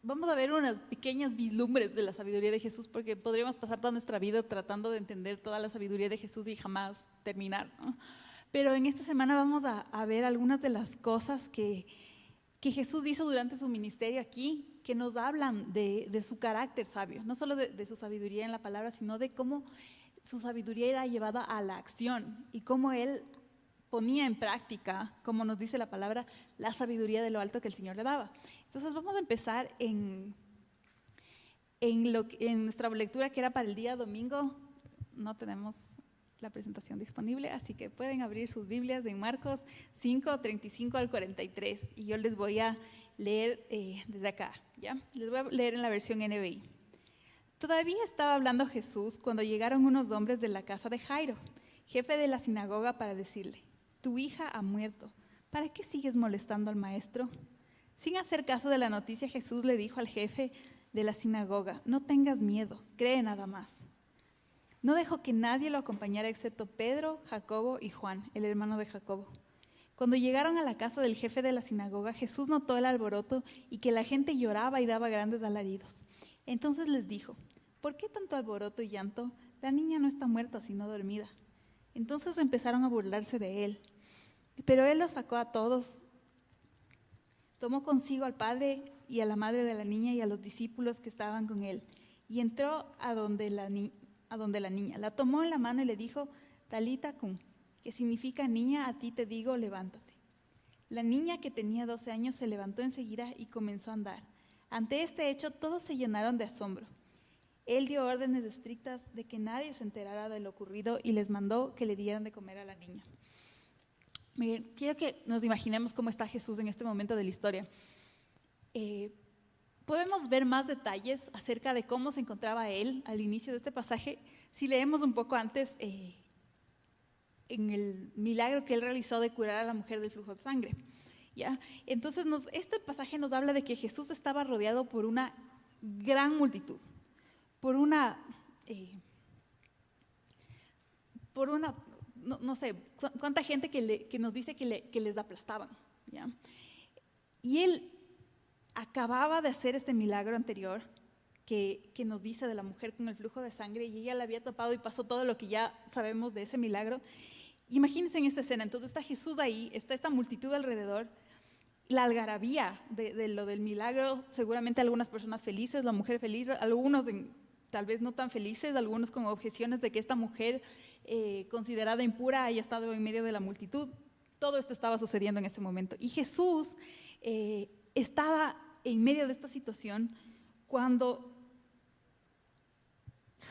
vamos a ver unas pequeñas vislumbres de la sabiduría de Jesús, porque podríamos pasar toda nuestra vida tratando de entender toda la sabiduría de Jesús y jamás terminar, ¿no? Pero en esta semana vamos a ver algunas de las cosas que Jesús hizo durante su ministerio aquí, que nos hablan de su carácter sabio, no solo de su sabiduría en la palabra, sino de cómo su sabiduría era llevada a la acción y cómo Él ponía en práctica, como nos dice la palabra, la sabiduría de lo alto que el Señor le daba. Entonces vamos a empezar en nuestra lectura que era para el día domingo. No tenemos la presentación disponible, así que pueden abrir sus Biblias en Marcos 5, 35 al 43, y yo les voy a leer desde acá, ¿ya? Les voy a leer en la versión NBI. Todavía estaba hablando Jesús cuando llegaron unos hombres de la casa de Jairo, jefe de la sinagoga, para decirle: tu hija ha muerto, ¿para qué sigues molestando al maestro? Sin hacer caso de la noticia, Jesús le dijo al jefe de la sinagoga: no tengas miedo, cree nada más. No dejó que nadie lo acompañara excepto Pedro, Jacobo y Juan, el hermano de Jacobo. Cuando llegaron a la casa del jefe de la sinagoga, Jesús notó el alboroto y que la gente lloraba y daba grandes alaridos. Entonces les dijo: ¿por qué tanto alboroto y llanto? La niña no está muerta, sino dormida. Entonces empezaron a burlarse de él. Pero él los sacó a todos. Tomó consigo al padre y a la madre de la niña y a los discípulos que estaban con él, y entró a donde la niña. La tomó en la mano y le dijo: Talita cum, que significa: niña, a ti te digo, levántate. La niña, que tenía 12 años, se levantó enseguida y comenzó a andar. Ante este hecho, todos se llenaron de asombro. Él dio órdenes estrictas de que nadie se enterara de lo ocurrido y les mandó que le dieran de comer a la niña. Miren, quiero que nos imaginemos cómo está Jesús en este momento de la historia. Podemos ver más detalles acerca de cómo se encontraba él al inicio de este pasaje si leemos un poco antes en el milagro que él realizó de curar a la mujer del flujo de sangre, ¿ya? Entonces este pasaje nos habla de que Jesús estaba rodeado por una gran multitud, por una no sé cuánta gente que nos dice que les aplastaban, ¿ya? Y él acababa de hacer este milagro anterior que nos dice de la mujer con el flujo de sangre, y ella la había tapado y pasó todo lo que ya sabemos de ese milagro. Imagínense en esta escena, entonces está Jesús ahí, está esta multitud alrededor, la algarabía de lo del milagro, seguramente algunas personas felices, la mujer feliz, algunos tal vez no tan felices, algunos con objeciones de que esta mujer considerada impura haya estado en medio de la multitud. Todo esto estaba sucediendo en ese momento, y Jesús estaba en medio de esta situación cuando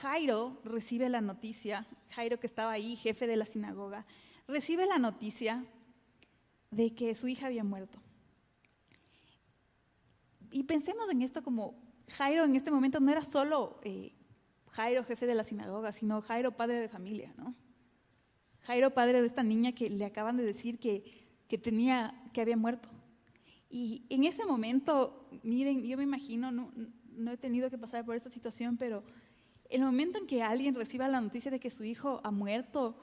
Jairo recibe la noticia. Jairo, que estaba ahí, jefe de la sinagoga, recibe la noticia de que su hija había muerto. Y pensemos en esto como Jairo en este momento no era solo Jairo, jefe de la sinagoga, sino Jairo, padre de familia, ¿no? Jairo, padre de esta niña que le acaban de decir que había muerto. Y en ese momento, miren, yo me imagino, no he tenido que pasar por esta situación, pero el momento en que alguien reciba la noticia de que su hijo ha muerto,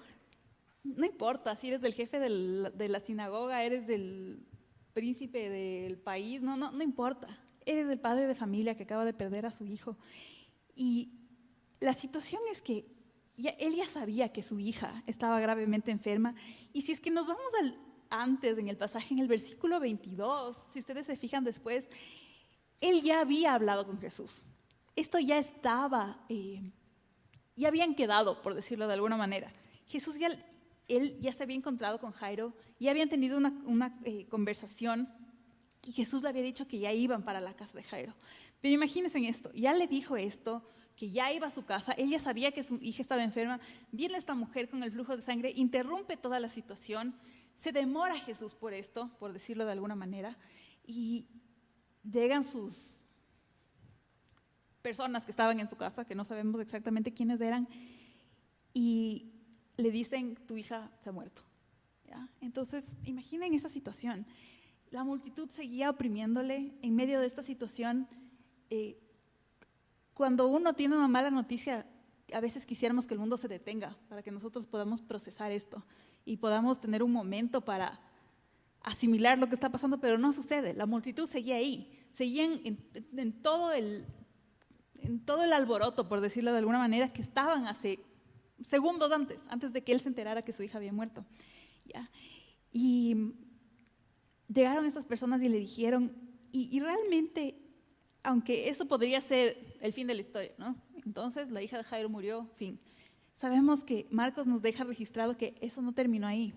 no importa si eres del jefe de la sinagoga, eres del príncipe del país, no importa. Eres el padre de familia que acaba de perder a su hijo. Y la situación es que él ya sabía que su hija estaba gravemente enferma, y si es que nos vamos antes en el pasaje, en el versículo 22, si ustedes se fijan después, él ya había hablado con Jesús. Esto ya estaba, ya habían quedado, por decirlo de alguna manera. Él ya se había encontrado con Jairo, ya habían tenido una conversación, y Jesús le había dicho que ya iban para la casa de Jairo. Pero imagínense en esto, ya le dijo esto, que ya iba a su casa, él ya sabía que su hija estaba enferma, viene esta mujer con el flujo de sangre, interrumpe toda la situación. Se demora Jesús por esto, por decirlo de alguna manera, y llegan sus personas que estaban en su casa, que no sabemos exactamente quiénes eran, y le dicen: tu hija se ha muerto, ¿ya? Entonces, imaginen esa situación. La multitud seguía oprimiéndole en medio de esta situación. Cuando uno tiene una mala noticia, a veces quisiéramos que el mundo se detenga para que nosotros podamos procesar esto y podamos tener un momento para asimilar lo que está pasando, pero no sucede. La multitud seguía ahí, seguían en todo el alboroto, por decirlo de alguna manera, que estaban hace segundos antes de que él se enterara que su hija había muerto. ¿Ya? Y llegaron esas personas y le dijeron, y realmente, aunque eso podría ser el fin de la historia, ¿no? Entonces la hija de Jairo murió, fin. Sabemos que Marcos nos deja registrado que eso no terminó ahí.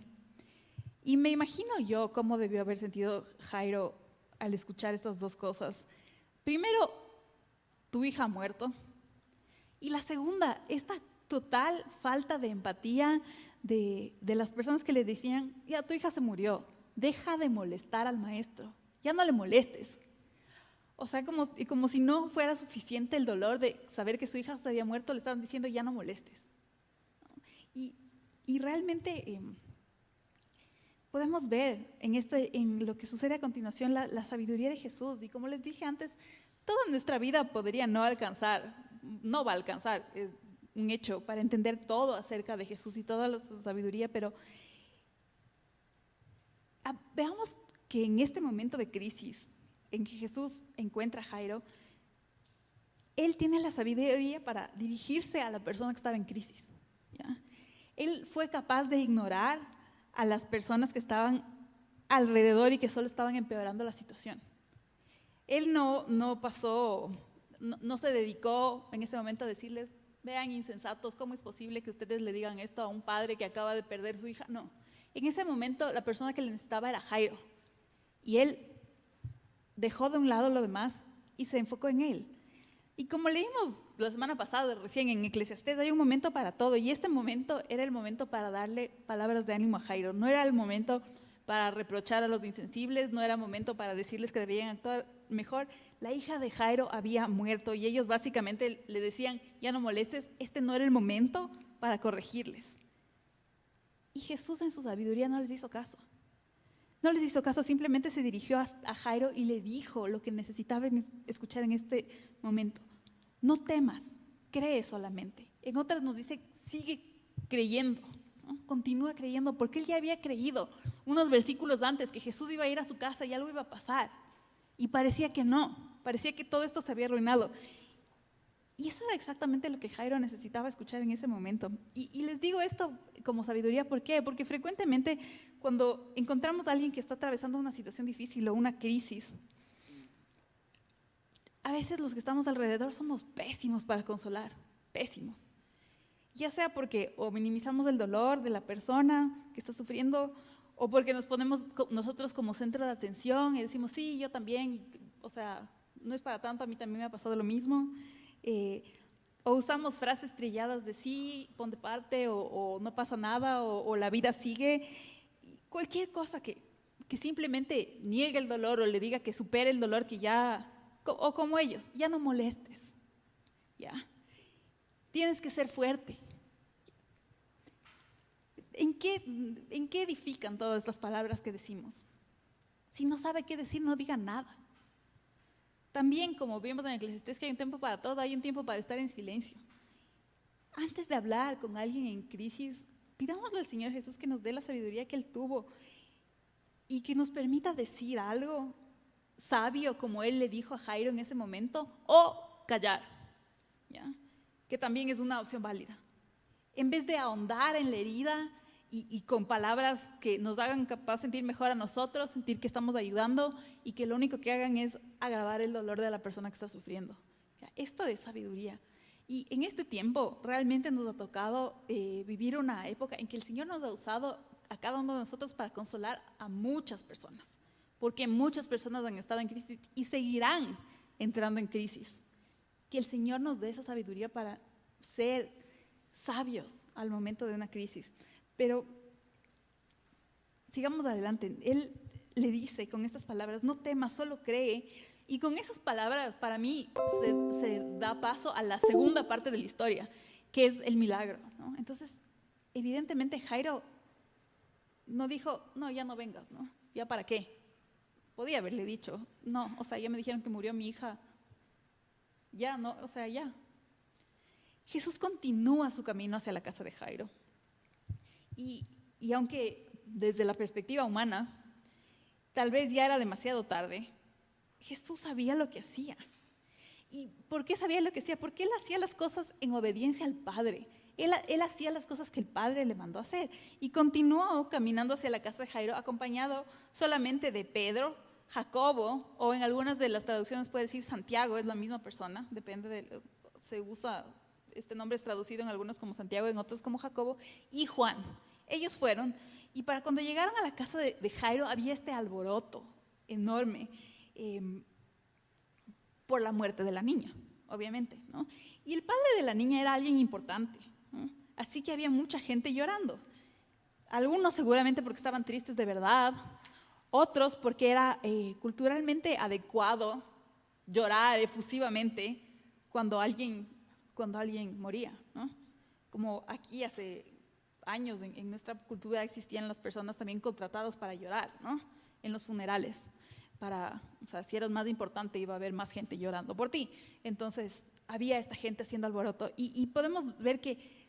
Y me imagino yo cómo debió haber sentido Jairo al escuchar estas dos cosas. Primero, tu hija ha muerto. Y la segunda, esta total falta de empatía de las personas que le decían, ya, tu hija se murió, deja de molestar al maestro, ya no le molestes. O sea, como si no fuera suficiente el dolor de saber que su hija se había muerto, le estaban diciendo, ya no molestes. Y realmente podemos ver en lo que sucede a continuación la sabiduría de Jesús. Y como les dije antes, toda nuestra vida podría no va a alcanzar, es un hecho, para entender todo acerca de Jesús y toda su sabiduría, pero veamos que en este momento de crisis, en que Jesús encuentra a Jairo, él tiene la sabiduría para dirigirse a la persona que estaba en crisis, ¿ya? Él fue capaz de ignorar a las personas que estaban alrededor y que solo estaban empeorando la situación. Él no se dedicó en ese momento a decirles, vean insensatos, ¿cómo es posible que ustedes le digan esto a un padre que acaba de perder su hija? No, en ese momento la persona que le necesitaba era Jairo. Y él dejó de un lado lo demás y se enfocó en él. Y como leímos la semana pasada, recién en Eclesiastés, hay un momento para todo. Y este momento era el momento para darle palabras de ánimo a Jairo. No era el momento para reprochar a los insensibles, no era momento para decirles que debían actuar mejor. La hija de Jairo había muerto y ellos básicamente le decían, ya no molestes, este no era el momento para corregirles. Y Jesús en su sabiduría no les hizo caso. No les hizo caso, simplemente se dirigió a Jairo y le dijo lo que necesitaban escuchar en este momento. No temas, cree solamente. En otras nos dice, sigue creyendo, ¿no? Continúa creyendo, porque él ya había creído unos versículos antes que Jesús iba a ir a su casa y algo iba a pasar. Y parecía que no, parecía que todo esto se había arruinado. Y eso era exactamente lo que Jairo necesitaba escuchar en ese momento. Y les digo esto como sabiduría, ¿por qué? Porque frecuentemente cuando encontramos a alguien que está atravesando una situación difícil o una crisis, a veces los que estamos alrededor somos pésimos para consolar, pésimos. Ya sea porque o minimizamos el dolor de la persona que está sufriendo, o porque nos ponemos nosotros como centro de atención y decimos, sí, yo también, o sea, no es para tanto, a mí también me ha pasado lo mismo. O usamos frases trilladas de sí, pon de parte, o no pasa nada, o la vida sigue. Cualquier cosa que simplemente niegue el dolor o le diga que supere el dolor que ya, o como ellos, ya no molestes, ya. Tienes que ser fuerte. ¿En qué edifican todas estas palabras que decimos? Si no sabe qué decir, no diga nada. También, como vimos en Eclesiastés, que hay un tiempo para todo, hay un tiempo para estar en silencio. Antes de hablar con alguien en crisis, pidámosle al Señor Jesús que nos dé la sabiduría que Él tuvo y que nos permita decir algo sabio como Él le dijo a Jairo en ese momento, o callar, ¿ya? Que también es una opción válida. En vez de ahondar en la herida y con palabras que nos hagan capaz sentir mejor a nosotros, sentir que estamos ayudando y que lo único que hagan es agravar el dolor de la persona que está sufriendo. Esto es sabiduría. Y en este tiempo realmente nos ha tocado vivir una época en que el Señor nos ha usado a cada uno de nosotros para consolar a muchas personas, porque muchas personas han estado en crisis y seguirán entrando en crisis. Que el Señor nos dé esa sabiduría para ser sabios al momento de una crisis. Pero sigamos adelante. Él le dice con estas palabras, no temas, solo cree. Y con esas palabras, para mí, se da paso a la segunda parte de la historia, que es el milagro, ¿no? Entonces, evidentemente Jairo no dijo, no, ya no vengas, ¿no? ¿Ya para qué? Podía haberle dicho, no, o sea, ya me dijeron que murió mi hija. Ya, no, o sea, ya. Jesús continúa su camino hacia la casa de Jairo. Y aunque desde la perspectiva humana, tal vez ya era demasiado tarde, Jesús sabía lo que hacía. ¿Y por qué sabía lo que hacía? Porque él hacía las cosas en obediencia al Padre. Él hacía las cosas que el Padre le mandó a hacer. Y continuó caminando hacia la casa de Jairo, acompañado solamente de Pedro, Jacobo, o en algunas de las traducciones puede decir Santiago, es la misma persona, depende de, se usa, este nombre es traducido en algunos como Santiago, en otros como Jacobo, y Juan. Ellos fueron, y para cuando llegaron a la casa de Jairo había este alboroto enorme, por la muerte de la niña, obviamente, ¿no? Y el padre de la niña era alguien importante, ¿no? Así que había mucha gente llorando. Algunos seguramente porque estaban tristes de verdad, otros porque era culturalmente adecuado llorar efusivamente cuando alguien moría, ¿no? Como aquí hace años en nuestra cultura existían las personas también contratadas para llorar, ¿no? En los funerales. O sea, si eras más importante iba a haber más gente llorando por ti. Entonces había esta gente haciendo alboroto y podemos ver que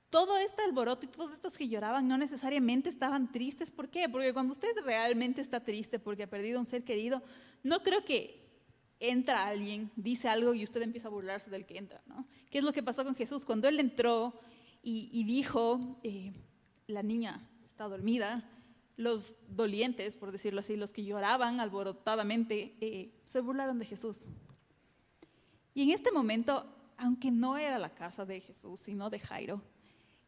todo este alboroto y todos estos que lloraban no necesariamente estaban tristes. ¿Por qué? Porque cuando usted realmente está triste porque ha perdido un ser querido, no creo que entra alguien, dice algo y usted empieza a burlarse del que entra, ¿no? ¿Qué es lo que pasó con Jesús? Cuando él entró y dijo, la niña está dormida, los dolientes, por decirlo así, los que lloraban alborotadamente, se burlaron de Jesús. Y en este momento, aunque no era la casa de Jesús, sino de Jairo,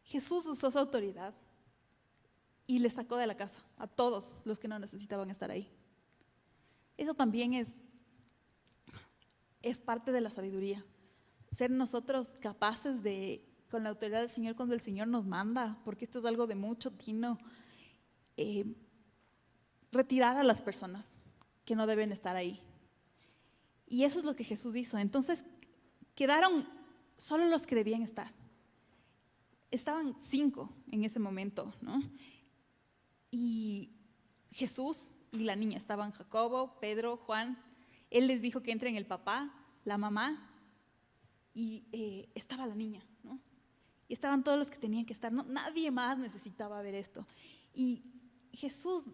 Jesús usó su autoridad y le sacó de la casa a todos los que no necesitaban estar ahí. Eso también es parte de la sabiduría. Ser nosotros capaces de, con la autoridad del Señor, cuando el Señor nos manda, porque esto es algo de mucho tino, retirar a las personas que no deben estar ahí. Y eso es lo que Jesús hizo. Entonces quedaron solo los que debían estar. Estaban 5 en ese momento, ¿no? Y Jesús y la niña estaban Jacobo, Pedro, Juan. Él les dijo que entren el papá, la mamá y estaba la niña, ¿no? Y estaban todos los que tenían que estar. No, nadie más necesitaba ver esto. Y Jesús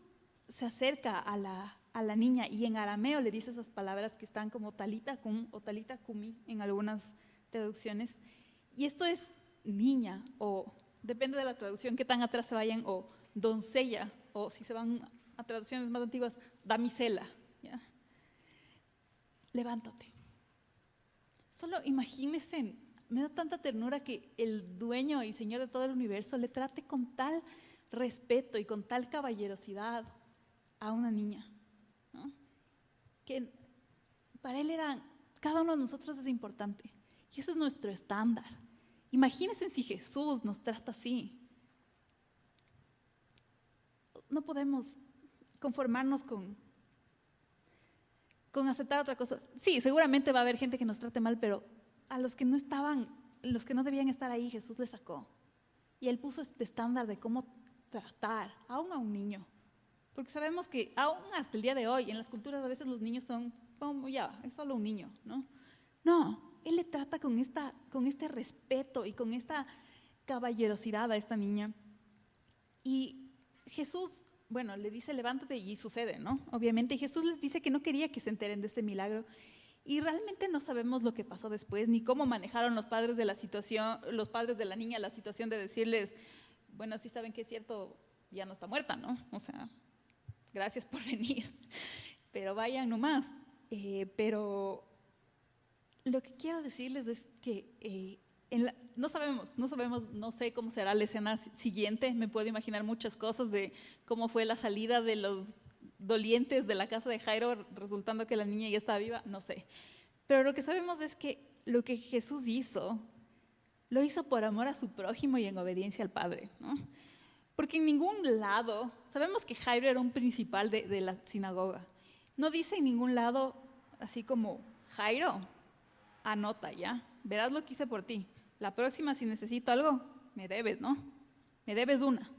se acerca a la niña y en arameo le dice esas palabras que están como talita cum o talita cumi en algunas traducciones. Y esto es niña, o depende de la traducción que tan atrás se vayan, o doncella, o si se van a traducciones más antiguas, damisela, ¿ya? Levántate. Solo imagínense, me da tanta ternura que el dueño y señor de todo el universo le trate con tal respeto y con tal caballerosidad a una niña, ¿no? Que para él cada uno de nosotros es importante y ese es nuestro estándar. Imagínense si Jesús nos trata así. No podemos conformarnos con aceptar otra cosa. Sí, seguramente va a haber gente que nos trate mal, pero a los que no estaban, los que no debían estar ahí, Jesús les sacó. Y él puso este estándar de cómo tratar aún a un niño. Porque sabemos que aún hasta el día de hoy, en las culturas a veces los niños son como, ya, es solo un niño, ¿no? No, él le trata con este respeto y con esta caballerosidad a esta niña. Y Jesús, bueno, le dice levántate y sucede, ¿no? Obviamente, y Jesús les dice que no quería que se enteren de este milagro. Y realmente no sabemos lo que pasó después, ni cómo manejaron los padres de la situación, los padres de la niña, la situación de decirles, bueno, sí saben que es cierto, ya no está muerta, ¿no? O sea, gracias por venir, pero vayan nomás. Pero lo que quiero decirles es que no sabemos, no sé cómo será la escena siguiente, me puedo imaginar muchas cosas de cómo fue la salida de los dolientes de la casa de Jairo, resultando que la niña ya estaba viva, no sé. Pero lo que sabemos es que lo que Jesús hizo, lo hizo por amor a su prójimo y en obediencia al Padre, ¿no? Porque en ningún lado, sabemos que Jairo era un principal de la sinagoga, no dice en ningún lado así como, Jairo, anota ya, verás lo que hice por ti, la próxima si necesito algo, me debes, ¿no? Me debes una.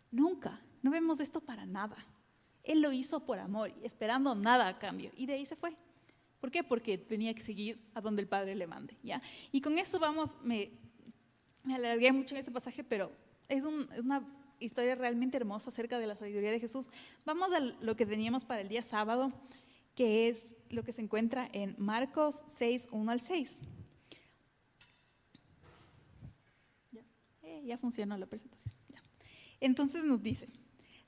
Nunca, no vemos esto para nada. Él lo hizo por amor, esperando nada a cambio, y de ahí se fue. ¿Por qué? Porque tenía que seguir a donde el Padre le mande, ¿ya? Y con eso vamos, me alargué mucho en este pasaje, pero es una historia realmente hermosa acerca de la sabiduría de Jesús. Vamos a lo que teníamos para el día sábado, que es lo que se encuentra en Marcos 6, 1 al 6. Ya funcionó la presentación. Ya. Entonces nos dice: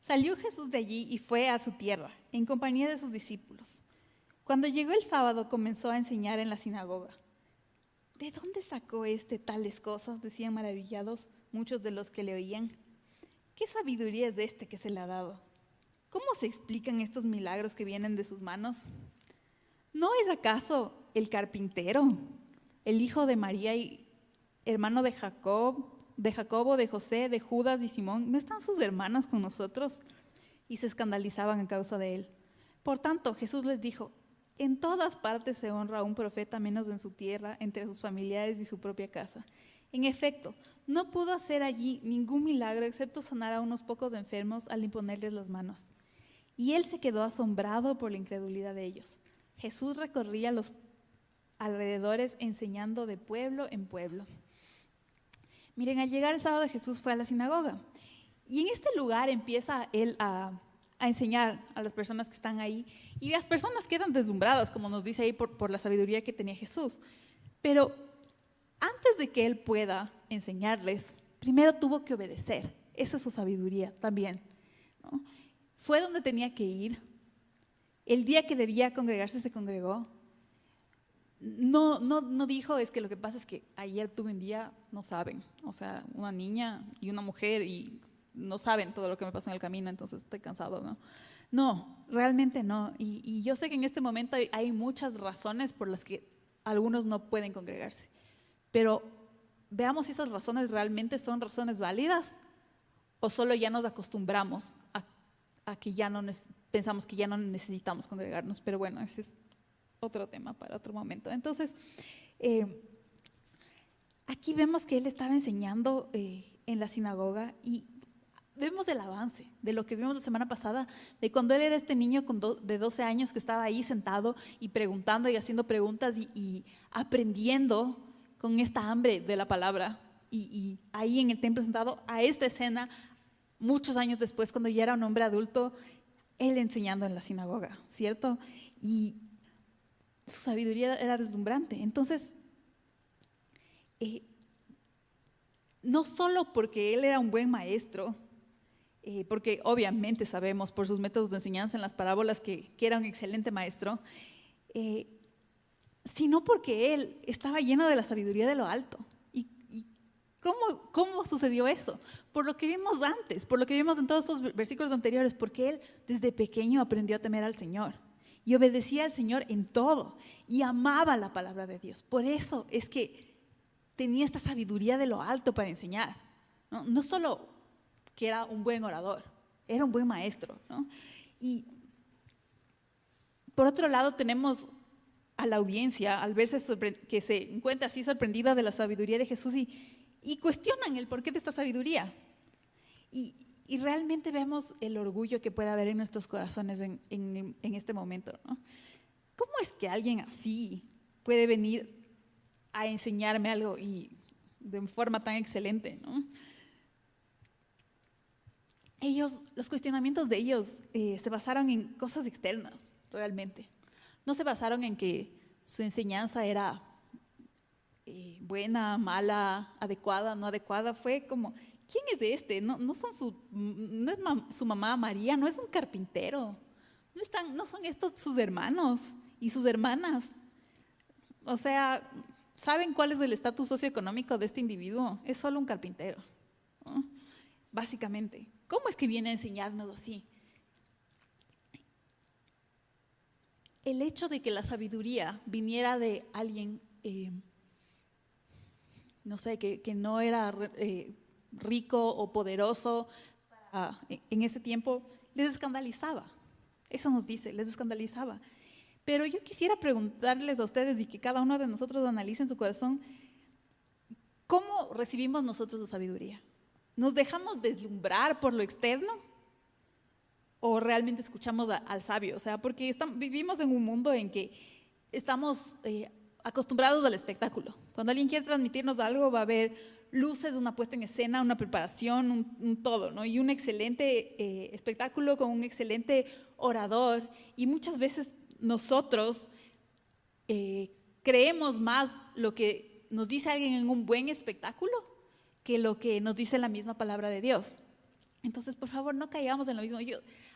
salió Jesús de allí y fue a su tierra, en compañía de sus discípulos. Cuando llegó el sábado, comenzó a enseñar en la sinagoga. ¿De dónde sacó tales cosas?, decían maravillados muchos de los que le oían. ¿Qué sabiduría es que se le ha dado? ¿Cómo se explican estos milagros que vienen de sus manos? ¿No es acaso el carpintero, el hijo de María y hermano de Jacobo, de José, de Judas y Simón? ¿No están sus hermanas con nosotros? Y se escandalizaban a causa de él. Por tanto, Jesús les dijo: en todas partes se honra a un profeta, menos en su tierra, entre sus familiares y su propia casa. En efecto, no pudo hacer allí ningún milagro excepto sanar a unos pocos enfermos al imponerles las manos. Y él se quedó asombrado por la incredulidad de ellos. Jesús recorría los alrededores enseñando de pueblo en pueblo. Miren, al llegar el sábado, Jesús fue a la sinagoga. Y en este lugar empieza él a enseñar a las personas que están ahí, y las personas quedan deslumbradas, como nos dice ahí, por la sabiduría que tenía Jesús. Pero antes de que él pueda enseñarles, primero tuvo que obedecer. Esa es su sabiduría también, ¿no? Fue donde tenía que ir. El día que debía congregarse, se congregó. No dijo: es que lo que pasa es que ayer tuve un día, no saben, o sea, una niña y una mujer, y no saben todo lo que me pasó en el camino, entonces estoy cansado, ¿no? No, realmente no. Y yo sé que en este momento hay muchas razones por las que algunos no pueden congregarse, pero veamos si esas razones realmente son razones válidas, o solo ya nos acostumbramos a que ya no pensamos que ya no necesitamos congregarnos. Pero bueno, ese es otro tema para otro momento. Entonces, aquí vemos que él estaba enseñando en la sinagoga, y vemos el avance de lo que vimos la semana pasada, de cuando él era este niño de 12 años que estaba ahí sentado y preguntando y haciendo preguntas y aprendiendo con esta hambre de la palabra, y ahí en el templo sentado, a esta escena muchos años después, cuando ya era un hombre adulto, él enseñando en la sinagoga, ¿cierto? Y su sabiduría era deslumbrante. Entonces, no solo porque él era un buen maestro, porque obviamente sabemos por sus métodos de enseñanza en las parábolas que era un excelente maestro, sino porque él estaba lleno de la sabiduría de lo alto. ¿Y cómo sucedió eso? Por lo que vimos antes, por lo que vimos en todos estos versículos anteriores, porque él desde pequeño aprendió a temer al Señor y obedecía al Señor en todo y amaba la palabra de Dios. Por eso es que tenía esta sabiduría de lo alto para enseñar, ¿no? No solo que era un buen orador, era un buen maestro, ¿no? Y por otro lado tenemos a la audiencia, al verse que se encuentra así sorprendida de la sabiduría de Jesús, y cuestionan el porqué de esta sabiduría. Y realmente vemos el orgullo que puede haber en nuestros corazones en este momento, ¿no? ¿Cómo es que alguien así puede venir a enseñarme algo y de forma tan excelente, ¿no? Los cuestionamientos de ellos se basaron en cosas externas, realmente. No se basaron en que su enseñanza era buena, mala, adecuada, no adecuada. Fue como: ¿quién es de no es su mamá María, no es un carpintero, no son estos sus hermanos y sus hermanas. O sea, ¿saben cuál es el estatus socioeconómico de este individuo? Es solo un carpintero, ¿no? Básicamente. ¿Cómo es que viene a enseñarnos así? El hecho de que la sabiduría viniera de alguien, no sé, que no era rico o poderoso en ese tiempo, les escandalizaba. Eso nos dice, les escandalizaba. Pero yo quisiera preguntarles a ustedes, y que cada uno de nosotros analice en su corazón, ¿cómo recibimos nosotros la sabiduría? ¿Nos dejamos deslumbrar por lo externo? ¿O realmente escuchamos al sabio? O sea, porque vivimos en un mundo en que estamos acostumbrados al espectáculo. Cuando alguien quiere transmitirnos algo, va a haber luces, una puesta en escena, una preparación, un todo, ¿no? Y un excelente espectáculo con un excelente orador. Y muchas veces nosotros creemos más lo que nos dice alguien en un buen espectáculo que lo que nos dice la misma palabra de Dios. Entonces, por favor, no caigamos en lo mismo.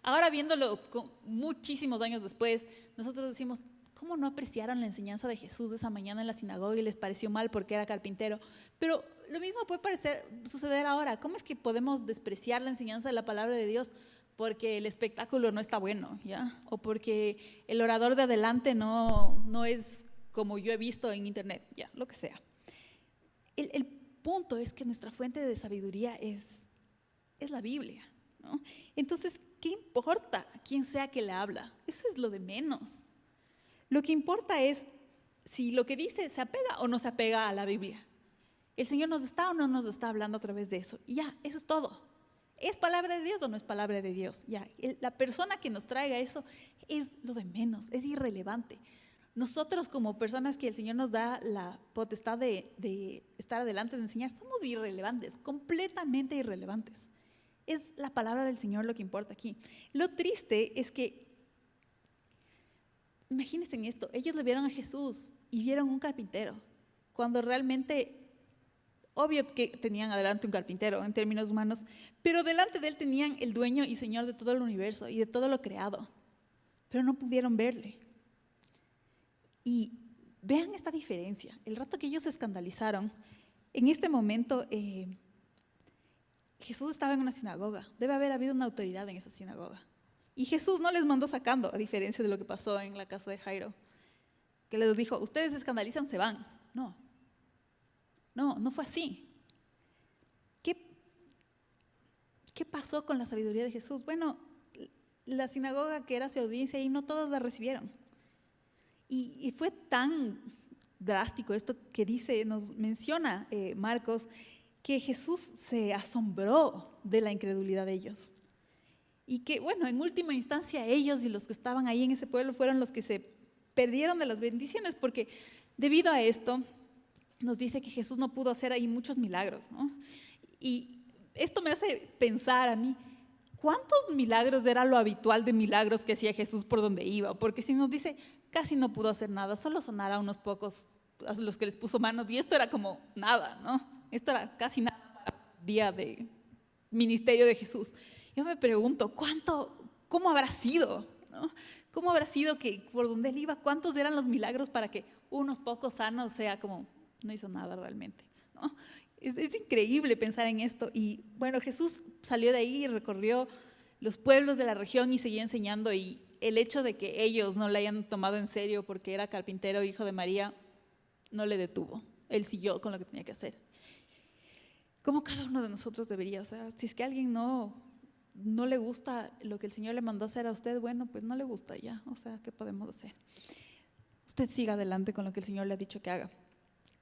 Ahora viéndolo muchísimos años después, nosotros decimos, ¿cómo no apreciaron la enseñanza de Jesús de esa mañana en la sinagoga y les pareció mal porque era carpintero? Pero lo mismo puede suceder ahora. ¿Cómo es que podemos despreciar la enseñanza de la palabra de Dios porque el espectáculo no está bueno, ¿ya? O porque el orador de adelante no es como yo he visto en internet, ya, lo que sea. El punto es que nuestra fuente de sabiduría es la Biblia, ¿no? Entonces, ¿qué importa quién sea que le habla? Eso es lo de menos. Lo que importa es si lo que dice se apega o no se apega a la Biblia. El Señor nos está o no nos está hablando a través de eso. Y ya, eso es todo. ¿Es palabra de Dios o no es palabra de Dios? Ya, la persona que nos traiga eso es lo de menos, es irrelevante. Nosotros como personas que el Señor nos da la potestad de estar adelante, de enseñar, somos irrelevantes, completamente irrelevantes. Es la palabra del Señor lo que importa aquí. Lo triste es que, imagínense en esto, ellos le vieron a Jesús y vieron un carpintero, cuando realmente, obvio que tenían adelante un carpintero en términos humanos, pero delante de él tenían el dueño y Señor de todo el universo y de todo lo creado, pero no pudieron verle. Y vean esta diferencia. El rato que ellos se escandalizaron, en este momento Jesús estaba en una sinagoga. Debe haber habido una autoridad en esa sinagoga. Y Jesús no les mandó sacando, a diferencia de lo que pasó en la casa de Jairo, que les dijo, ustedes se escandalizan, se van. No fue así. ¿Qué pasó con la sabiduría de Jesús? Bueno, la sinagoga que era su audiencia y no todos la recibieron. Y fue tan drástico esto que nos menciona Marcos, que Jesús se asombró de la incredulidad de ellos. Y que, bueno, en última instancia ellos y los que estaban ahí en ese pueblo fueron los que se perdieron de las bendiciones, porque debido a esto nos dice que Jesús no pudo hacer ahí muchos milagros, ¿no? Y esto me hace pensar a mí, ¿cuántos milagros era lo habitual de milagros que hacía Jesús por donde iba? Porque si nos dice, casi no pudo hacer nada, solo sanar a unos pocos a los que les puso manos, y esto era como nada, ¿no? Esto era casi nada para el día de ministerio de Jesús. Yo me pregunto, ¿cómo habrá sido? ¿No? ¿Cómo habrá sido que por donde él iba, cuántos eran los milagros para que unos pocos sanos sea como, no hizo nada realmente, ¿no? Es increíble pensar en esto. Y bueno, Jesús salió de ahí y recorrió los pueblos de la región y seguía enseñando, y el hecho de que ellos no le hayan tomado en serio porque era carpintero, hijo de María, no le detuvo. Él siguió con lo que tenía que hacer. Como cada uno de nosotros debería, o sea, si es que a alguien no le gusta lo que el Señor le mandó hacer a usted, bueno, pues no le gusta ya, o sea, ¿qué podemos hacer? Usted siga adelante con lo que el Señor le ha dicho que haga.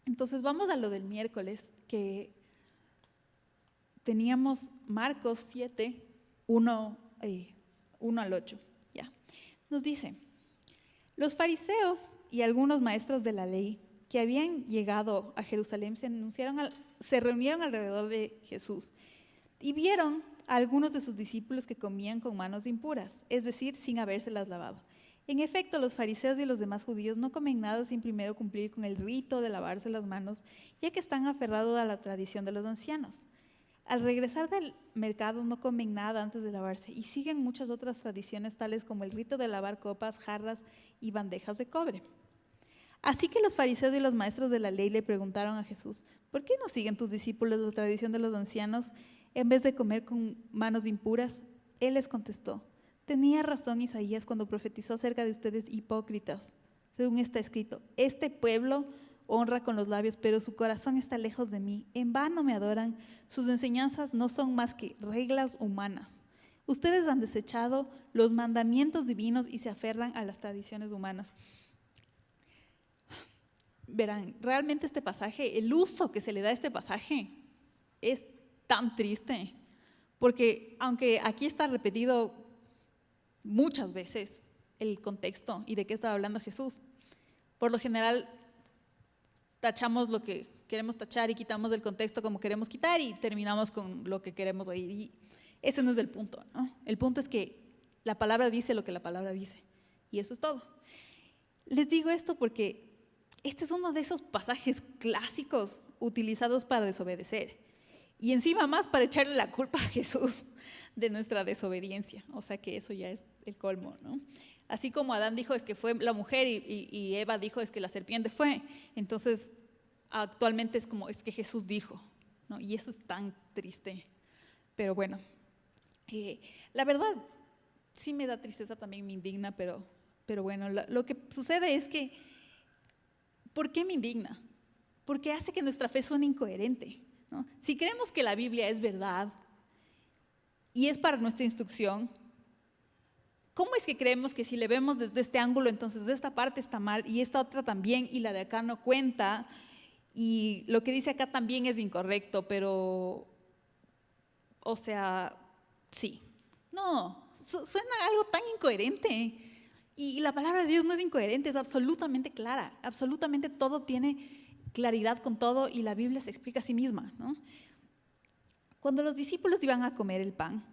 Entonces vamos a lo del miércoles, que teníamos Marcos 7, 1 al 8. Ya. Nos dice, los fariseos y algunos maestros de la ley que habían llegado a Jerusalén se reunieron alrededor de Jesús y vieron a algunos de sus discípulos que comían con manos impuras, es decir, sin habérselas lavado. En efecto, los fariseos y los demás judíos no comen nada sin primero cumplir con el rito de lavarse las manos, ya que están aferrados a la tradición de los ancianos. Al regresar del mercado no comen nada antes de lavarse y siguen muchas otras tradiciones, tales como el rito de lavar copas, jarras y bandejas de cobre. Así que los fariseos y los maestros de la ley le preguntaron a Jesús, ¿por qué no siguen tus discípulos la tradición de los ancianos en vez de comer con manos impuras? Él les contestó, tenía razón Isaías cuando profetizó acerca de ustedes hipócritas. Según está escrito, este pueblo honra con los labios, pero su corazón está lejos de mí. En vano me adoran, sus enseñanzas no son más que reglas humanas. Ustedes han desechado los mandamientos divinos y se aferran a las tradiciones humanas. Verán, realmente este pasaje, el uso que se le da a este pasaje es tan triste, porque aunque aquí está repetido muchas veces el contexto y de qué estaba hablando Jesús, por lo general tachamos lo que queremos tachar y quitamos del contexto como queremos quitar y terminamos con lo que queremos oír. Y ese no es el punto, ¿no? El punto es que la palabra dice lo que la palabra dice. Y eso es todo. Les digo esto porque este es uno de esos pasajes clásicos utilizados para desobedecer. Y encima más para echarle la culpa a Jesús de nuestra desobediencia. O sea que eso ya es el colmo, ¿no? Así como Adán dijo es que fue la mujer y Eva dijo es que la serpiente fue. Entonces actualmente es como es que Jesús dijo, ¿no? Y eso es tan triste. Pero bueno, la verdad sí me da tristeza, también me indigna, pero bueno, lo que sucede es que ¿por qué me indigna? Porque hace que nuestra fe suene incoherente, ¿no? Si creemos que la Biblia es verdad y es para nuestra instrucción, ¿cómo es que creemos que si le vemos desde este ángulo, entonces de esta parte está mal y esta otra también y la de acá no cuenta y lo que dice acá también es incorrecto, pero, o sea, sí? No, suena algo tan incoherente. Y la palabra de Dios no es incoherente, es absolutamente clara, absolutamente todo tiene claridad con todo y la Biblia se explica a sí misma, ¿no? Cuando los discípulos iban a comer el pan,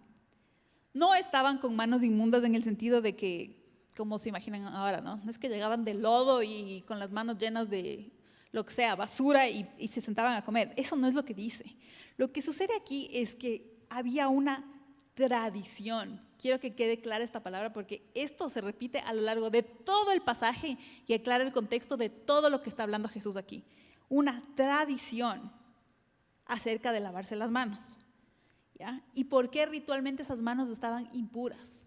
no estaban con manos inmundas en el sentido de que, como se imaginan ahora, ¿no? No es que llegaban de lodo y con las manos llenas de lo que sea, basura y se sentaban a comer. Eso no es lo que dice. Lo que sucede aquí es que había una tradición. Quiero que quede clara esta palabra porque esto se repite a lo largo de todo el pasaje y aclara el contexto de todo lo que está hablando Jesús aquí. Una tradición acerca de lavarse las manos, ¿ya? ¿Y por qué ritualmente esas manos estaban impuras?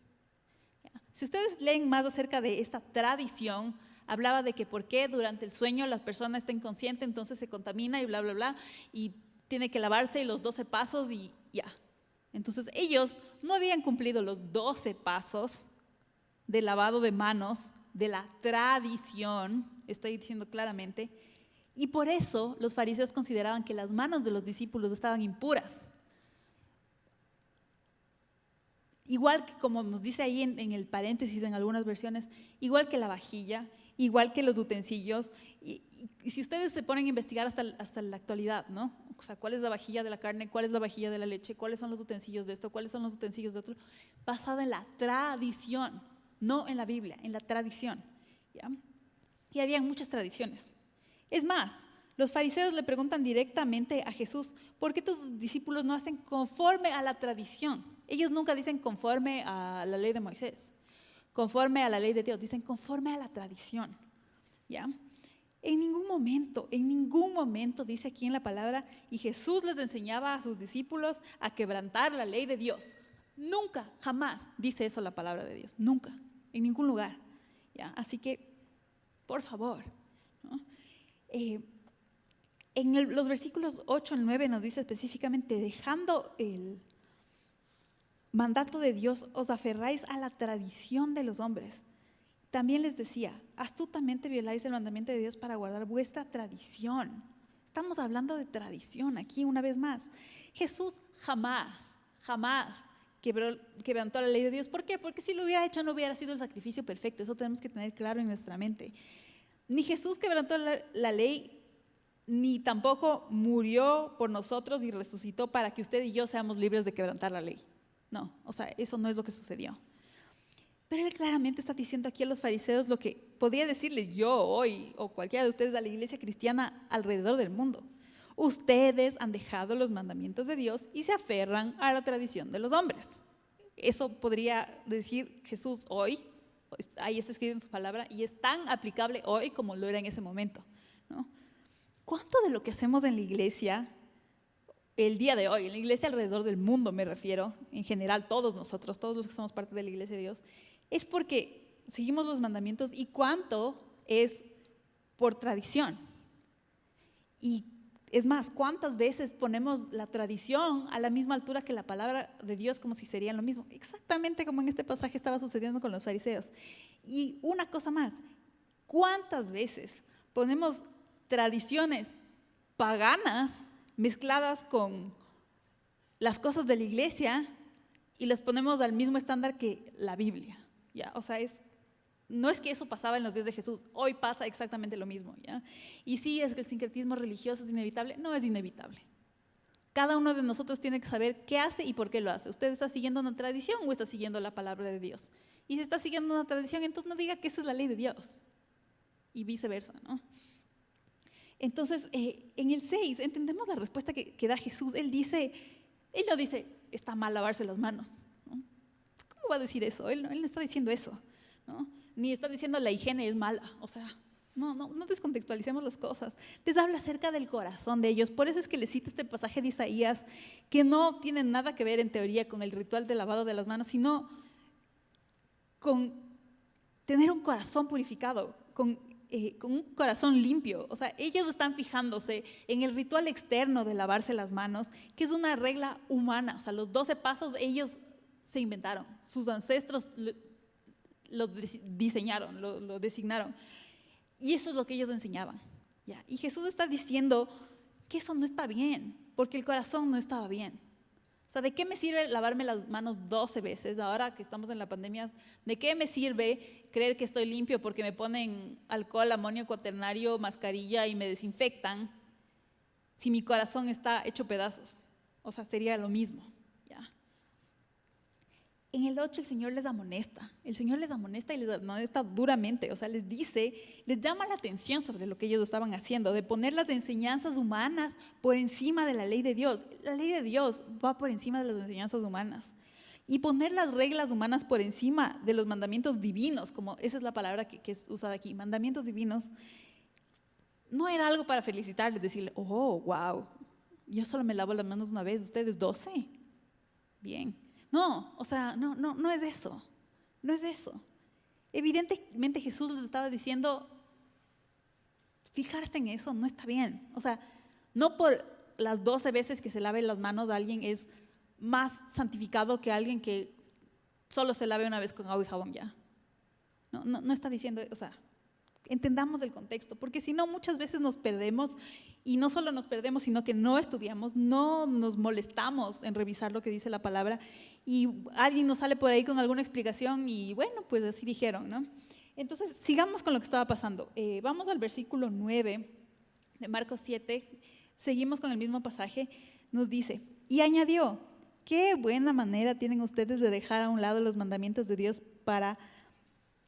¿Ya? Si ustedes leen más acerca de esta tradición, hablaba de que por qué durante el sueño la persona está inconsciente, entonces se contamina y bla, bla, bla, y tiene que lavarse y los 12 pasos y ya. Entonces ellos no habían cumplido los 12 pasos de lavado de manos de la tradición, estoy diciendo claramente, y por eso los fariseos consideraban que las manos de los discípulos estaban impuras. Igual que como nos dice ahí en el paréntesis en algunas versiones, igual que la vajilla, igual que los utensilios, y si ustedes se ponen a investigar hasta la actualidad, ¿no? O sea, ¿cuál es la vajilla de la carne? ¿Cuál es la vajilla de la leche? ¿Cuáles son los utensilios de esto? ¿Cuáles son los utensilios de otro? Basado en la tradición, no en la Biblia, en la tradición, ¿ya? Y había muchas tradiciones. Es más, los fariseos le preguntan directamente a Jesús, ¿por qué tus discípulos no hacen conforme a la tradición? Ellos nunca dicen conforme a la ley de Moisés, conforme a la ley de Dios, dicen conforme a la tradición, ¿ya? En ningún momento dice aquí en la palabra, y Jesús les enseñaba a sus discípulos a quebrantar la ley de Dios. Nunca, jamás dice eso la palabra de Dios, nunca, en ningún lugar, ¿ya? Así que, por favor, ¿no? En los versículos 8 al 9 nos dice específicamente, dejando el mandato de Dios, os aferráis a la tradición de los hombres. También les decía, astutamente violáis el mandamiento de Dios para guardar vuestra tradición. Estamos hablando de tradición aquí una vez más. Jesús jamás quebrantó la ley de Dios. ¿Por qué? Porque si lo hubiera hecho no hubiera sido el sacrificio perfecto. Eso tenemos que tener claro en nuestra mente. Ni Jesús quebrantó la ley, ni tampoco murió por nosotros y resucitó para que usted y yo seamos libres de quebrantar la ley. No, o sea, eso no es lo que sucedió. Pero él claramente está diciendo aquí a los fariseos lo que podría decirles yo hoy o cualquiera de ustedes a la iglesia cristiana alrededor del mundo. Ustedes han dejado los mandamientos de Dios y se aferran a la tradición de los hombres. Eso podría decir Jesús hoy, ahí está escrito en su palabra, y es tan aplicable hoy como lo era en ese momento, ¿no? ¿Cuánto de lo que hacemos en la iglesia el día de hoy, en la iglesia alrededor del mundo me refiero, en general todos nosotros, todos los que somos parte de la iglesia de Dios, es porque seguimos los mandamientos y cuánto es por tradición? Y es más, ¿cuántas veces ponemos la tradición a la misma altura que la palabra de Dios como si serían lo mismo? Exactamente como en este pasaje estaba sucediendo con los fariseos. Y una cosa más, ¿cuántas veces ponemos tradiciones paganas mezcladas con las cosas de la iglesia y las ponemos al mismo estándar que la Biblia? ¿Ya? O sea, es no es que eso pasaba en los días de Jesús, hoy pasa exactamente lo mismo, ¿ya? Y sí, es que el sincretismo religioso es inevitable, no es inevitable. Cada uno de nosotros tiene que saber qué hace y por qué lo hace. ¿Usted está siguiendo una tradición o está siguiendo la palabra de Dios? Y si está siguiendo una tradición, entonces no diga que esa es la ley de Dios. Y viceversa, ¿no? Entonces, en el 6 entendemos la respuesta que da Jesús. Él no dice, está mal lavarse las manos, ¿no? ¿Cómo va a decir eso? Él no está diciendo eso, ¿no? Ni está diciendo la higiene es mala. O sea, no descontextualicemos las cosas. Les habla acerca del corazón de ellos. Por eso es que les cita este pasaje de Isaías, que no tiene nada que ver en teoría con el ritual de lavado de las manos, sino con tener un corazón purificado, con un corazón limpio. O sea, ellos están fijándose en el ritual externo de lavarse las manos, que es una regla humana. O sea, los 12 pasos ellos se inventaron, sus ancestros lo diseñaron, lo designaron. Y eso es lo que ellos enseñaban, ¿ya? Y Jesús está diciendo que eso no está bien, porque el corazón no estaba bien. O sea, ¿de qué me sirve lavarme las manos 12 veces ahora que estamos en la pandemia? ¿De qué me sirve creer que estoy limpio porque me ponen alcohol, amonio cuaternario, mascarilla y me desinfectan si mi corazón está hecho pedazos? O sea, sería lo mismo, ¿ya? En el 8 el Señor les amonesta. El Señor les amonesta y les amonesta duramente. O sea, les dice, les llama la atención sobre lo que ellos estaban haciendo, de poner las enseñanzas humanas por encima de la ley de Dios. La ley de Dios va por encima de las enseñanzas humanas. Y poner las reglas humanas por encima de los mandamientos divinos, como esa es la palabra que es usada aquí, mandamientos divinos, no era algo para felicitarles, decirle, oh, wow, yo solo me lavo las manos una vez, ustedes 12. Bien. No, o sea, no es eso, no es eso. Evidentemente Jesús les estaba diciendo, fijarse en eso no está bien. O sea, no por las 12 veces que se lave las manos alguien es más santificado que alguien que solo se lave una vez con agua y jabón ya. No está diciendo, o sea, entendamos el contexto, porque si no muchas veces nos perdemos y no solo nos perdemos, sino que no estudiamos, no nos molestamos en revisar lo que dice la palabra y alguien nos sale por ahí con alguna explicación y bueno, pues así dijeron, ¿no? Entonces, sigamos con lo que estaba pasando. Vamos al versículo 9 de Marcos 7, seguimos con el mismo pasaje, nos dice, y añadió, qué buena manera tienen ustedes de dejar a un lado los mandamientos de Dios para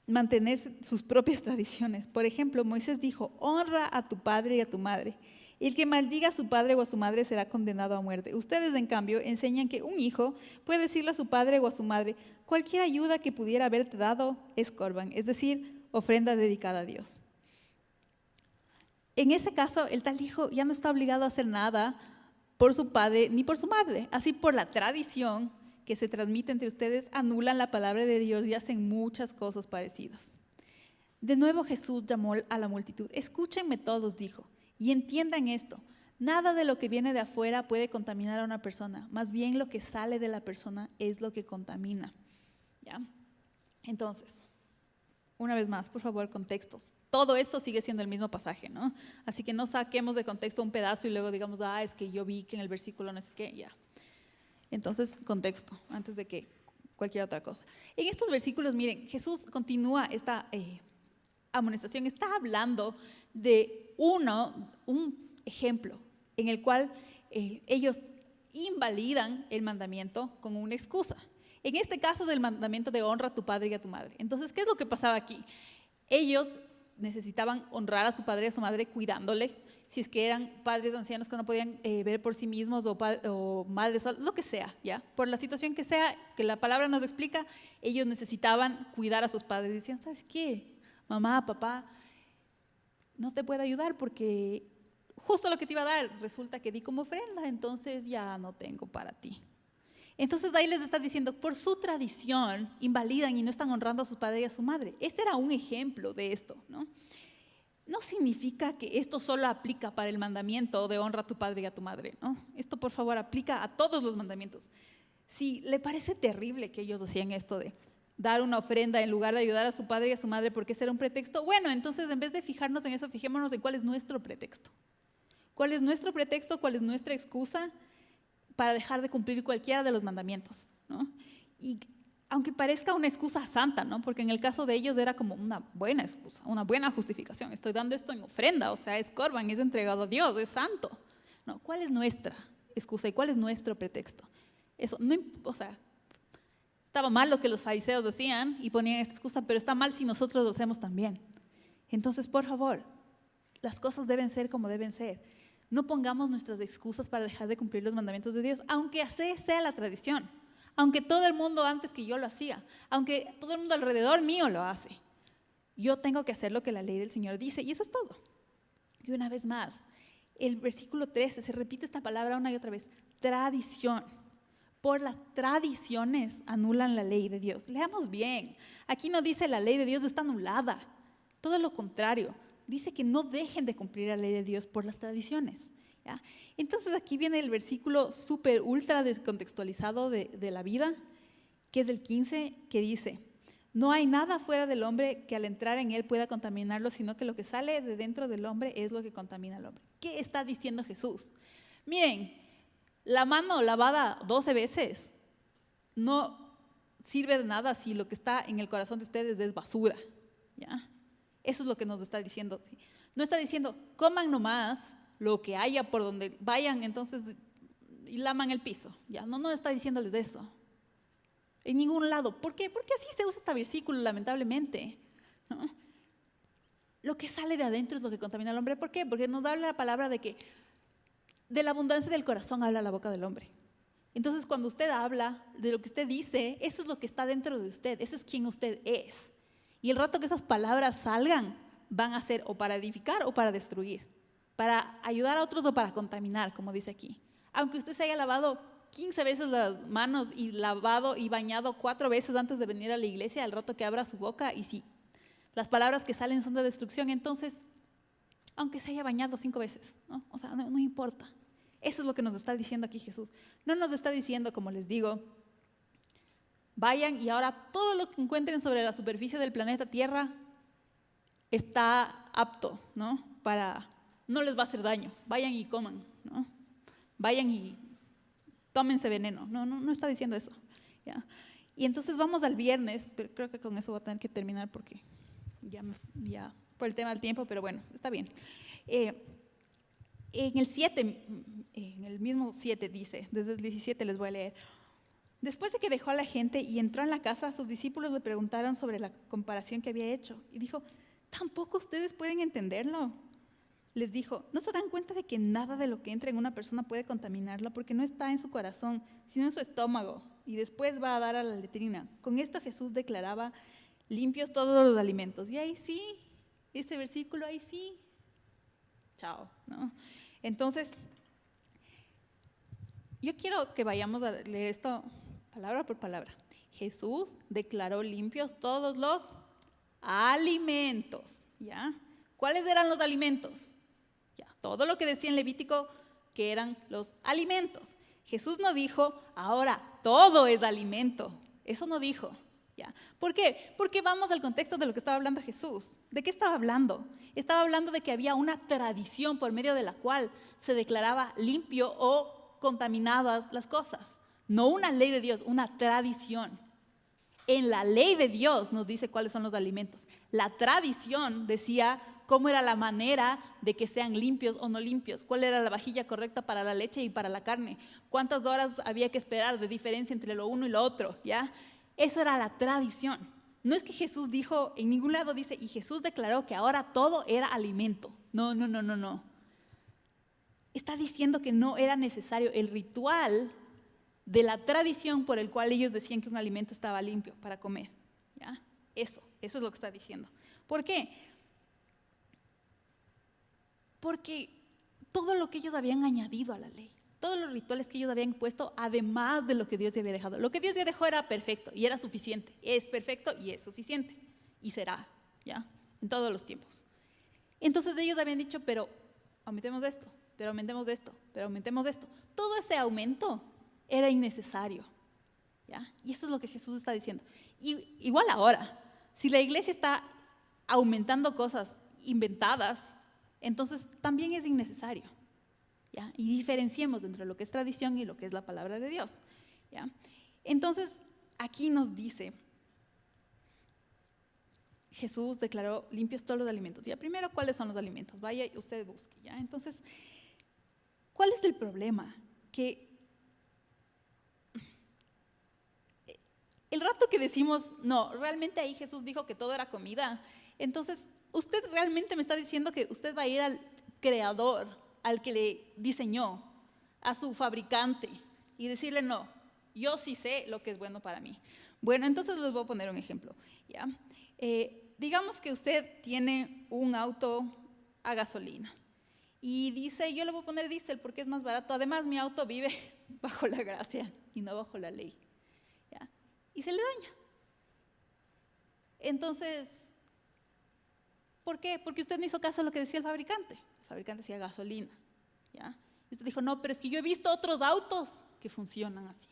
mantener sus propias tradiciones. Por ejemplo, Moisés dijo, honra a tu padre y a tu madre. El que maldiga a su padre o a su madre será condenado a muerte. Ustedes, en cambio, enseñan que un hijo puede decirle a su padre o a su madre, cualquier ayuda que pudiera haberte dado es corban, es decir, ofrenda dedicada a Dios. En ese caso, el tal hijo ya no está obligado a hacer nada por su padre ni por su madre. Así, por la tradición que se transmite entre ustedes, anulan la palabra de Dios y hacen muchas cosas parecidas. De nuevo Jesús llamó a la multitud. Escúchenme todos, dijo, y entiendan esto. Nada de lo que viene de afuera puede contaminar a una persona. Más bien lo que sale de la persona es lo que contamina. ¿Ya? Entonces, una vez más, por favor, contextos. Todo esto sigue siendo el mismo pasaje, ¿no? Así que no saquemos de contexto un pedazo y luego digamos, es que yo vi que en el versículo no sé qué, ya. Entonces, contexto, antes de que cualquier otra cosa. En estos versículos, miren, Jesús continúa esta amonestación, está hablando de un ejemplo en el cual ellos invalidan el mandamiento con una excusa. En este caso es el mandamiento de honra a tu padre y a tu madre. Entonces, ¿qué es lo que pasaba aquí? Ellos necesitaban honrar a su padre y a su madre cuidándole, si es que eran padres ancianos que no podían ver por sí mismos o madres, lo que sea, ¿ya? Por la situación que sea, que la palabra nos explica, ellos necesitaban cuidar a sus padres. Decían, ¿sabes qué? Mamá, papá, no te puedo ayudar porque justo lo que te iba a dar resulta que di como ofrenda, entonces ya no tengo para ti. Entonces ahí les está diciendo, por su tradición invalidan y no están honrando a sus padres y a su madre. Este era un ejemplo de esto, ¿no? No significa que esto solo aplica para el mandamiento de honra a tu padre y a tu madre, ¿no? Esto, por favor, aplica a todos los mandamientos. Si le parece terrible que ellos hacían esto de dar una ofrenda en lugar de ayudar a su padre y a su madre porque ese era un pretexto, bueno, entonces en vez de fijarnos en eso, fijémonos en cuál es nuestro pretexto. ¿Cuál es nuestro pretexto? ¿Cuál es nuestra excusa para dejar de cumplir cualquiera de los mandamientos, ¿no? Y aunque parezca una excusa santa, ¿no? Porque en el caso de ellos era como una buena excusa, una buena justificación. Estoy dando esto en ofrenda, o sea, es corban, es entregado a Dios, es santo. No, ¿cuál es nuestra excusa y cuál es nuestro pretexto? Eso, no, o sea, estaba mal lo que los fariseos decían y ponían esta excusa, pero está mal si nosotros lo hacemos también. Entonces, por favor, las cosas deben ser como deben ser. No pongamos nuestras excusas para dejar de cumplir los mandamientos de Dios, aunque así sea la tradición. Aunque todo el mundo antes que yo lo hacía, aunque todo el mundo alrededor mío lo hace, yo tengo que hacer lo que la ley del Señor dice, y eso es todo. Y una vez más, el versículo 13, se repite esta palabra una y otra vez, tradición. Por las tradiciones anulan la ley de Dios. Leamos bien, aquí no dice la ley de Dios está anulada, todo lo contrario, dice que no dejen de cumplir la ley de Dios por las tradiciones. ¿Ya? Entonces aquí viene el versículo súper ultra descontextualizado de la vida, que es el 15, que dice: no hay nada fuera del hombre que al entrar en él pueda contaminarlo, sino que lo que sale de dentro del hombre es lo que contamina al hombre. ¿Qué está diciendo Jesús? Miren, la mano lavada 12 veces no sirve de nada si lo que está en el corazón de ustedes es basura. ¿Ya? Eso es lo que nos está diciendo. No está diciendo, coman nomás lo que haya por donde vayan, entonces, y laman el piso. Ya, no está diciéndoles eso. En ningún lado. ¿Por qué? Porque así se usa este versículo, lamentablemente. ¿No? Lo que sale de adentro es lo que contamina al hombre. ¿Por qué? Porque nos habla la palabra de que de la abundancia del corazón habla la boca del hombre. Entonces, cuando usted habla de lo que usted dice, eso es lo que está dentro de usted, eso es quien usted es. Y el rato que esas palabras salgan, van a ser o para edificar o para destruir, para ayudar a otros o para contaminar, como dice aquí. Aunque usted se haya lavado 15 veces las manos y lavado y bañado 4 veces antes de venir a la iglesia, al rato que abra su boca, y si las palabras que salen son de destrucción, entonces, aunque se haya bañado 5 veces, ¿no? O sea, no importa. Eso es lo que nos está diciendo aquí Jesús. No nos está diciendo, como les digo, vayan y ahora todo lo que encuentren sobre la superficie del planeta Tierra está apto, ¿no? No les va a hacer daño. Vayan y coman, ¿no? Vayan y tómense veneno. No está diciendo eso. ¿Ya? Y entonces vamos al viernes, pero creo que con eso voy a tener que terminar porque ya por el tema del tiempo, pero bueno, está bien. En el 7, en el mismo 7 dice, desde el 17 les voy a leer. Después de que dejó a la gente y entró en la casa, sus discípulos le preguntaron sobre la comparación que había hecho. Y dijo, ¿tampoco ustedes pueden entenderlo? Les dijo, ¿no se dan cuenta de que nada de lo que entra en una persona puede contaminarla porque no está en su corazón, sino en su estómago? Y después va a dar a la letrina. Con esto Jesús declaraba limpios todos los alimentos. Y ahí sí, este versículo, ahí sí. Chao, ¿no? Entonces, yo quiero que vayamos a leer esto palabra por palabra. Jesús declaró limpios todos los alimentos, ¿ya? ¿Cuáles eran los alimentos? Ya, todo lo que decía en Levítico que eran los alimentos. Jesús no dijo, ahora todo es alimento. Eso no dijo. ¿Ya? ¿Por qué? Porque vamos al contexto de lo que estaba hablando Jesús. ¿De qué estaba hablando? Estaba hablando de que había una tradición por medio de la cual se declaraba limpio o contaminadas las cosas. No una ley de Dios, una tradición. En la ley de Dios nos dice cuáles son los alimentos. La tradición decía cómo era la manera de que sean limpios o no limpios, cuál era la vajilla correcta para la leche y para la carne, cuántas horas había que esperar de diferencia entre lo uno y lo otro, ¿ya? Eso era la tradición. No es que Jesús dijo, en ningún lado dice, y Jesús declaró que ahora todo era alimento. No. Está diciendo que no era necesario el ritual de la tradición por el cual ellos decían que un alimento estaba limpio para comer. ¿Ya? Eso es lo que está diciendo. ¿Por qué? Porque todo lo que ellos habían añadido a la ley, todos los rituales que ellos habían puesto, además de lo que Dios ya había dejado. Lo que Dios ya dejó era perfecto y era suficiente. Es perfecto y es suficiente. Y será, ¿ya? En todos los tiempos. Entonces ellos habían dicho, pero aumentemos esto, pero aumentemos esto, pero aumentemos esto. Todo ese aumento era innecesario, ¿ya? Y eso es lo que Jesús está diciendo. Y igual ahora, si la iglesia está aumentando cosas inventadas, entonces también es innecesario. ¿Ya? Y diferenciemos entre lo que es tradición y lo que es la palabra de Dios. ¿Ya? Entonces, aquí nos dice, Jesús declaró limpios todos los alimentos. Ya, primero, ¿cuáles son los alimentos? Vaya y usted busque, ¿ya? Entonces, ¿cuál es el problema? Que el rato que decimos, no, realmente ahí Jesús dijo que todo era comida, entonces usted realmente me está diciendo que usted va a ir al creador, al que le diseñó, a su fabricante, y decirle, no, yo sí sé lo que es bueno para mí. Bueno, entonces les voy a poner un ejemplo, ¿ya? Digamos que usted tiene un auto a gasolina y dice, yo le voy a poner diésel porque es más barato, además mi auto vive bajo la gracia y no bajo la ley, ¿ya? Y se le daña. Entonces, ¿por qué? Porque usted no hizo caso a lo que decía el fabricante. El fabricante decía gasolina, ¿ya? Y usted dijo, no, pero es que yo he visto otros autos que funcionan así.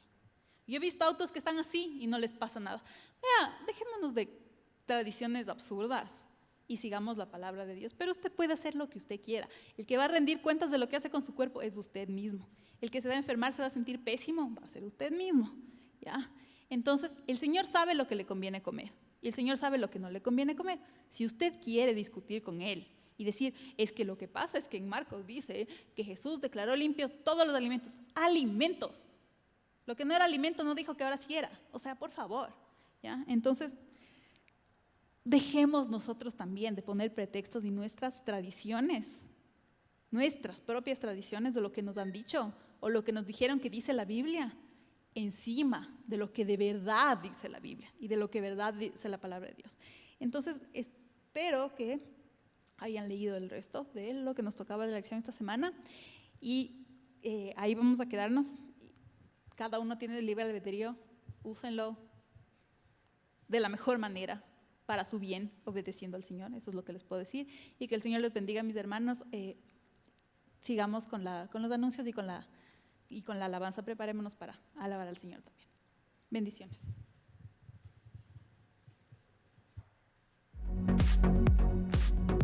Yo he visto autos que están así y no les pasa nada. Vea, dejémonos de tradiciones absurdas y sigamos la palabra de Dios. Pero usted puede hacer lo que usted quiera. El que va a rendir cuentas de lo que hace con su cuerpo es usted mismo. El que se va a enfermar, se va a sentir pésimo, va a ser usted mismo, ¿ya? Entonces, el Señor sabe lo que le conviene comer y el Señor sabe lo que no le conviene comer. Si usted quiere discutir con Él y decir, es que lo que pasa es que en Marcos dice que Jesús declaró limpios todos los alimentos. ¡Alimentos! Lo que no era alimento no dijo que ahora sí era. O sea, por favor, ¿ya? Entonces, dejemos nosotros también de poner pretextos y nuestras tradiciones, nuestras propias tradiciones de lo que nos han dicho o lo que nos dijeron que dice la Biblia, encima de lo que de verdad dice la Biblia y de lo que de verdad dice la palabra de Dios. Entonces, espero que hayan leído el resto de lo que nos tocaba de la lección esta semana y ahí vamos a quedarnos. Cada uno tiene el libre albedrío, úsenlo de la mejor manera para su bien, obedeciendo al Señor, eso es lo que les puedo decir, y que el Señor les bendiga, mis hermanos. Sigamos con los anuncios y con la alabanza, preparémonos para alabar al Señor también. Bendiciones.